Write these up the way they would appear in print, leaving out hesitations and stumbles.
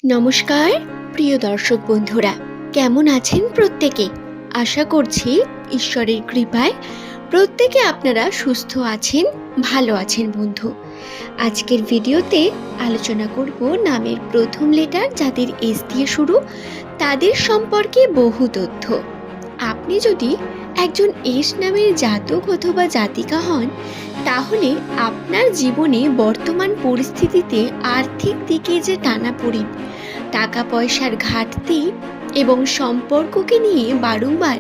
নমস্কার প্রিয় দর্শক বন্ধুরা, কেমন আছেন প্রত্যেকে? আশা করছি ঈশ্বরের কৃপায় প্রত্যেকে আপনারা সুস্থ আছেন, ভালো আছেন। বন্ধু, আজকের ভিডিওতে আলোচনা করব নামের প্রথম লেটার যাদের এস দিয়ে শুরু, তাদের সম্পর্কে বহু তথ্য। আপনি যদি একজন এস নামের জাতক অথবা জাতিকা হন, তাহলে আপনার জীবনে বর্তমান পরিস্থিতিতে আর্থিক দিকে যে টানাপোড়েন, টাকা পয়সার ঘাটতি এবং সম্পর্ককে নিয়ে বারংবার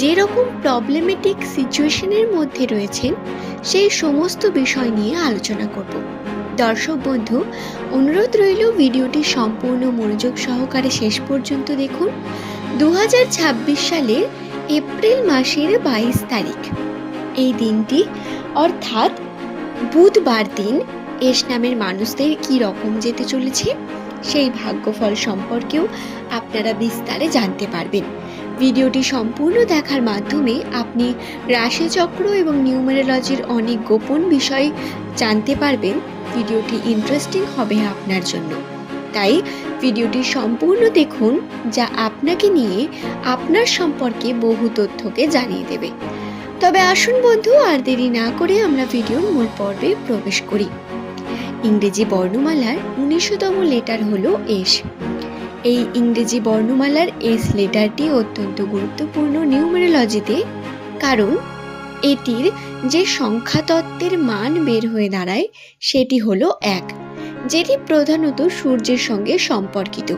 যেরকম প্রবলেমেটিক সিচুয়েশনের মধ্যে রয়েছেন, সেই সমস্ত বিষয় নিয়ে আলোচনা করব। দর্শক বন্ধু, অনুরোধ রইল ভিডিওটি সম্পূর্ণ মনোযোগ সহকারে শেষ পর্যন্ত দেখুন। 2026 সালের এপ্রিল মাসের 22 তারিখ এই দিনটি, অর্থাৎ বুধবার দিন, এস নামের মানুষদের কি রকম যেতে চলেছে সেই ভাগ্যফল সম্পর্কেও আপনারা বিস্তারে জানতে পারবেন। ভিডিওটি সম্পূর্ণ দেখার মাধ্যমে আপনি রাশিচক্র এবং নিউমেরোলজির অনেক গোপন বিষয় জানতে পারবেন। ভিডিওটি ইন্টারেস্টিং হবে আপনার জন্য, তাই ভিডিওটি সম্পূর্ণ দেখুন, যা আপনাকে নিয়ে আপনার সম্পর্কে বহু তথ্যকে জানিয়ে দেবে। তবে আসুন বন্ধু, আর দেরি না করে আমরা ভিডিওর মূল পর্বে প্রবেশ করি। ইংরেজি বর্ণমালার 19তম লেটার হলো এস। এই ইংরেজি বর্ণমালার এস লেটারটি অত্যন্ত গুরুত্বপূর্ণ নিউমেরোলজিতে, কারণ এটির যে সংখ্যাতত্ত্বের মান বের হয়ে দাঁড়ায় সেটি হলো 1, যেটি প্রধানত সূর্যের সঙ্গে সম্পর্কিত।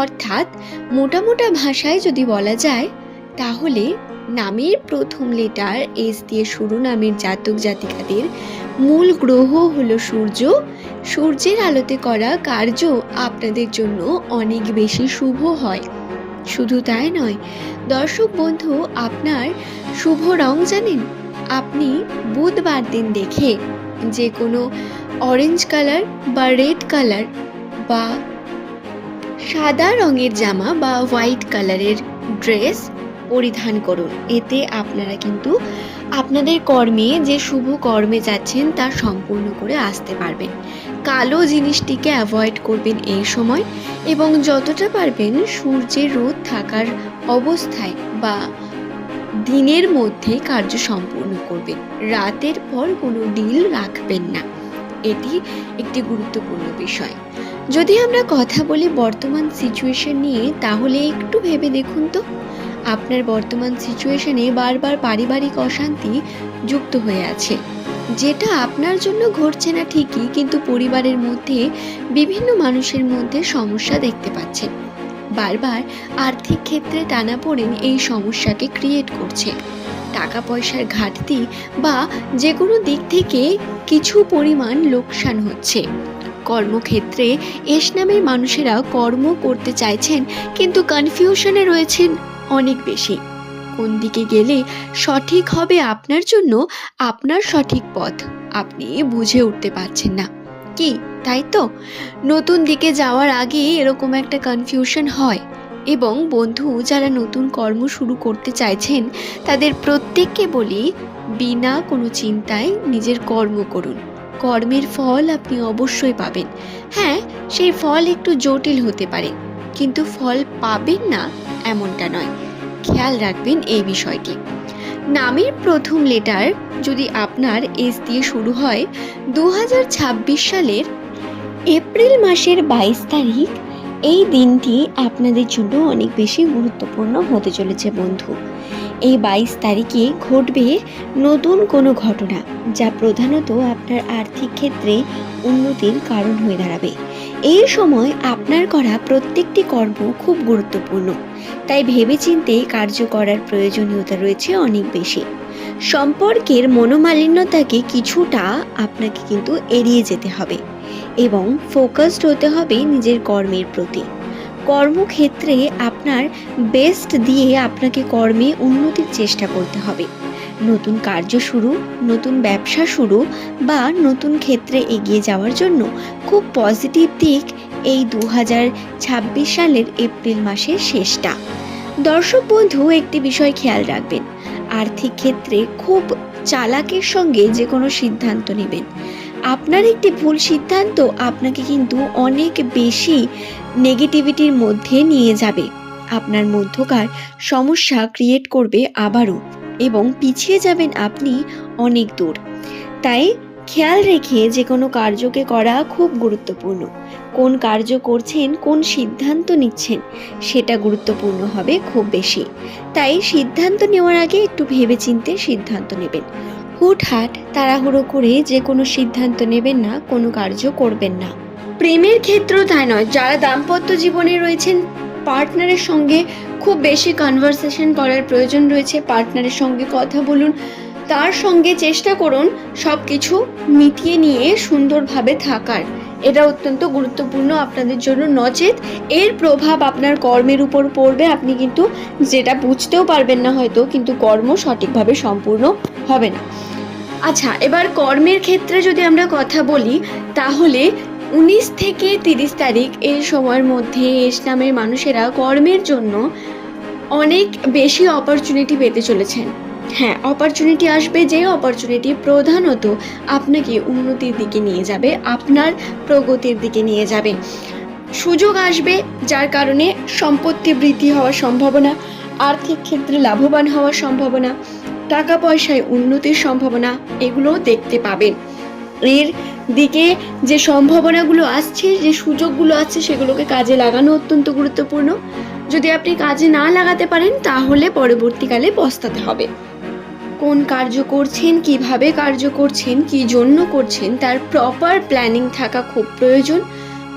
অর্থাৎ মোটা ভাষায় যদি বলা যায়, তাহলে নামের প্রথম লেটার এস দিয়ে শুরু নামের জাতক জাতিকাদের মূল গ্রহ হলো সূর্য। সূর্যের আলোতে করা কার্য আপনাদের জন্য অনেক বেশি শুভ হয়। শুধু তাই নয় দর্শক বন্ধু, আপনার শুভ রং জানেন? আপনি বুধবার দিন দেখে যে কোনো অরেঞ্জ কালার বা রেড কালার বা সাদা রঙের জামা বা হোয়াইট কালারের ড্রেস পরিধান করুন। এতে আপনারা কিন্তু আপনাদের কর্মে, যে শুভ কর্মে যাচ্ছেন, তা সম্পূর্ণ করে আসতে পারবেন। কালো জিনিসটিকে অ্যাভয়েড করবেন এই সময়, এবং যতটা পারবেন সূর্যের রোদ থাকার অবস্থায় বা দিনের মধ্যে কার্য সম্পূর্ণ করবেন। রাতের পর কোনো ডিল রাখবেন না, এটি একটি গুরুত্বপূর্ণ বিষয়। যদি আমরা কথা বলি বর্তমান সিচুয়েশন নিয়ে, তাহলে একটু ভেবে দেখুন তো, আপনার বর্তমান সিচুয়েশনে বারবার পারিবারিক অশান্তি যুক্ত হয়ে আছে, যেটা আপনার জন্য ঘটছে না ঠিকই, কিন্তু পরিবারের মধ্যে বিভিন্ন মানুষের মধ্যে সমস্যা দেখতে পাচ্ছেন। বারবার আর্থিক ক্ষেত্রে টানাপোড়েন এই সমস্যাকে ক্রিয়েট করছে। টাকা পয়সার ঘাটতি বা যে কোনো দিক থেকে কিছু পরিমাণ লোকসান হচ্ছে। কর্মক্ষেত্রে এস নামের মানুষেরা কর্ম করতে চাইছেন, কিন্তু কনফিউশনে রয়েছেন অনেক বেশি। কোন দিকে গেলে সঠিক হবে আপনার জন্য, আপনার সঠিক পথ আপনি বুঝে উঠতে পারছেন না কি, তাই তো? নতুন দিকে যাওয়ার আগে এরকম একটা কনফিউশন হয়। এবং বন্ধু, যারা নতুন কর্ম শুরু করতে চাইছেন, তাদের প্রত্যেককে বলি, বিনা কোনো চিন্তায় নিজের কর্ম করুন। কর্মের ফল আপনি অবশ্যই পাবেন। হ্যাঁ, সেই ফল একটু জটিল হতে পারে, কিন্তু ফল পাবেন না এমনটা নয়। খেয়াল রাখবেন এই বিষয়টি। নামের প্রথম লেটার যদি আপনার এস দিয়ে শুরু হয়, 2026 সালের এপ্রিল মাসের 22 তারিখ এই দিনটি আপনাদের জন্য অনেক বেশি গুরুত্বপূর্ণ হতে চলেছে বন্ধু। এই 22 তারিখে ঘটবে নতুন কোনো ঘটনা, যা প্রধানত আপনার আর্থিক ক্ষেত্রে উন্নতির কারণ হয়ে দাঁড়াবে। এই সময় আপনার করা প্রত্যেকটি কর্ম খুব গুরুত্বপূর্ণ, তাই ভেবেচিন্তে কার্য করার প্রয়োজনীয়তা রয়েছে অনেক বেশি। সম্পর্কের মনোমালিন্যতাকে কিছুটা আপনাকে কিন্তু এড়িয়ে যেতে হবে এবং ফোকাসড হতে হবে নিজের কর্মের প্রতি। কর্মক্ষেত্রে আপনার বেস্ট দিয়ে আপনাকে কর্মে উন্নতির চেষ্টা করতে হবে। নতুন কার্য শুরু, নতুন ব্যবসা শুরু বা নতুন ক্ষেত্রে এগিয়ে যাওয়ার জন্য খুব পজিটিভ দিক এই 2026 সালের এপ্রিল মাসের শেষটা। দর্শক বন্ধু, একটি বিষয় খেয়াল রাখবেন, আর্থিক ক্ষেত্রে খুব চালাকের সঙ্গে যে কোনো সিদ্ধান্ত নেবেন। আপনার একটি ভুল সিদ্ধান্ত আপনাকে কিন্তু অনেক বেশি নেগেটিভিটির মধ্যে নিয়ে যাবে, আপনার মধ্যকার সমস্যা ক্রিয়েট করবে আবারও, এবং পিছিয়ে যাবেন আপনি অনেক দূর। তাই খেয়াল রেখে যে কোনো কার্যকে করা খুব গুরুত্বপূর্ণ। কোন কার্য করছেন, কোন সিদ্ধান্ত নিচ্ছেন, সেটা গুরুত্বপূর্ণ হবে খুব বেশি। তাই সিদ্ধান্ত নেওয়ার আগে একটু ভেবেচিন্তে সিদ্ধান্ত নেবেন। হুটহাট তাড়াহুড়ো করে যে কোনো সিদ্ধান্ত নেবেন না, কোনো কার্য করবেন না। প্রেমের ক্ষেত্রেও তাই নয়, যারা দাম্পত্য জীবনে রয়েছেন পার্টনারের সঙ্গে খুব বেশি কনভারসেশন করার প্রয়োজন রয়েছে। পার্টনারের সঙ্গে কথা বলুন, তার সঙ্গে চেষ্টা করুন সব কিছু মিটিয়ে নিয়ে সুন্দরভাবে থাকার। এটা অত্যন্ত গুরুত্বপূর্ণ আপনাদের জন্য, নচেত এর প্রভাব আপনার কর্মের উপর পড়বে। আপনি কিন্তু যেটা বুঝতেও পারবেন না হয়তো, কিন্তু কর্ম সঠিকভাবে সম্পূর্ণ হবে না। আচ্ছা, এবার কর্মের ক্ষেত্রে যদি আমরা কথা বলি, তাহলে 19 থেকে 30 তারিখ এই সময়ের মধ্যে এস নামের মানুষেরা কর্মের জন্য অনেক বেশি অপরচুনিটি পেতে চলেছেন। হ্যাঁ, অপরচুনিটি আসবে, যে অপরচুনিটি প্রধানত আপনাকে উন্নতির দিকে নিয়ে যাবে, আপনার প্রগতির দিকে নিয়ে যাবে। সুযোগ আসবে যার কারণে সম্পত্তি বৃদ্ধি হওয়ার সম্ভাবনা, আর্থিক ক্ষেত্রে লাভবান হওয়ার সম্ভাবনা, টাকা পয়সায় উন্নতির সম্ভাবনা, এগুলোও দেখতে পাবেন। এর দিকে যে সম্ভাবনাগুলো আসছে, যে সুযোগগুলো আসছে, সেগুলোকে কাজে লাগানো অত্যন্ত গুরুত্বপূর্ণ। যদি আপনি কাজে না লাগাতে পারেন তাহলে পরবর্তীকালে পস্তাতে হবে। কোন কার্য করছেন, কিভাবে কার্য করছেন, কি জন্য করছেন, তার প্রপার প্ল্যানিং থাকা খুব প্রয়োজন।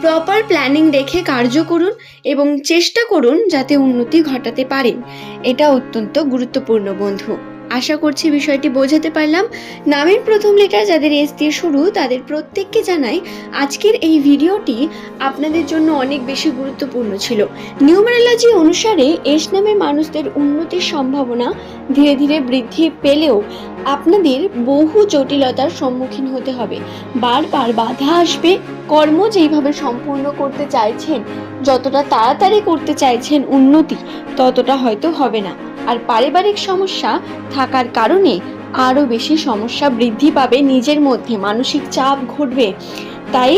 প্রপার প্ল্যানিং রেখে কার্য করুন এবং চেষ্টা করুন যাতে উন্নতি ঘটাতে পারেন। এটা অত্যন্ত গুরুত্বপূর্ণ বন্ধু। আশা করছি বিষয়টি বোঝাতে পারলাম। নামের প্রথম লেটার যাদের এস দিয়ে শুরু, তাদের প্রত্যেককে জানাই আজকের এই ভিডিওটি আপনাদের জন্য অনেক বেশি গুরুত্বপূর্ণ ছিল। নিউমারোলজি অনুসারে এস নামের মানুষদের উন্নতির সম্ভাবনা ধীরে ধীরে বৃদ্ধি পেলেও আপনাদের বহু জটিলতার সম্মুখীন হতে হবে। বারবার বাধা আসবে। কর্ম যেইভাবে সম্পূর্ণ করতে চাইছেন, যতটা তাড়াতাড়ি করতে চাইছেন উন্নতি, ততটা হয়তো হবে না। আর পারিবারিক সমস্যা থাকার কারণে আরও বেশি সমস্যা বৃদ্ধি পাবে, নিজের মধ্যে মানসিক চাপ ঘটবে। তাই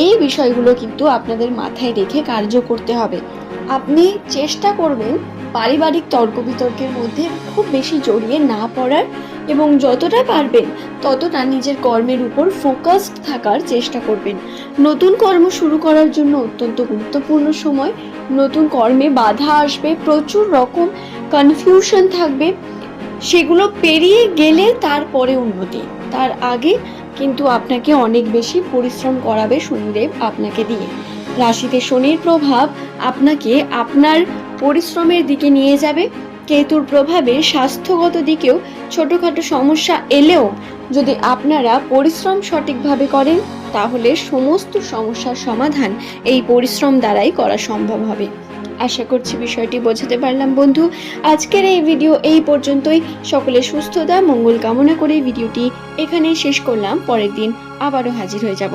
এই বিষয়গুলো কিন্তু আপনাদের মাথায় রেখে কার্য করতে হবে। আপনি চেষ্টা করবেন পারিবারিক তর্ক বিতর্কের মধ্যে খুব বেশি জড়িয়ে না পড়ার, এবং যতটা পারবেন ততটা নিজের কর্মের উপর ফোকাসড থাকার চেষ্টা করবেন। নতুন কর্ম শুরু করার জন্য অত্যন্ত গুরুত্বপূর্ণ সময়। নতুন কর্মে বাধা আসবে, প্রচুর রকম কনফিউশন থাকবে, সেগুলো পেরিয়ে গেলে তারপরে উন্নতি। তার আগে কিন্তু আপনাকে অনেক বেশি পরিশ্রম করাবে শনিদেব আপনাকে দিয়ে। রাশিতে শনির প্রভাব আপনাকে আপনার পরিশ্রমের দিকে নিয়ে যাবে। কেতুর প্রভাবে স্বাস্থ্যগত দিকেও ছোটোখাটো সমস্যা এলেও যদি আপনারা পরিশ্রম সঠিকভাবে করেন, তাহলে সমস্ত সমস্যার সমাধান এই পরিশ্রম দ্বারাই করা সম্ভব হবে। আশা করছি বিষয়টি বোঝাতে পারলাম বন্ধু। আজকের এই ভিডিও এই পর্যন্তই। সকলে সুস্থতা মঙ্গল কামনা করে ভিডিওটি এখানেই শেষ করলাম। পরের দিন আবারও হাজির হয়ে যাব।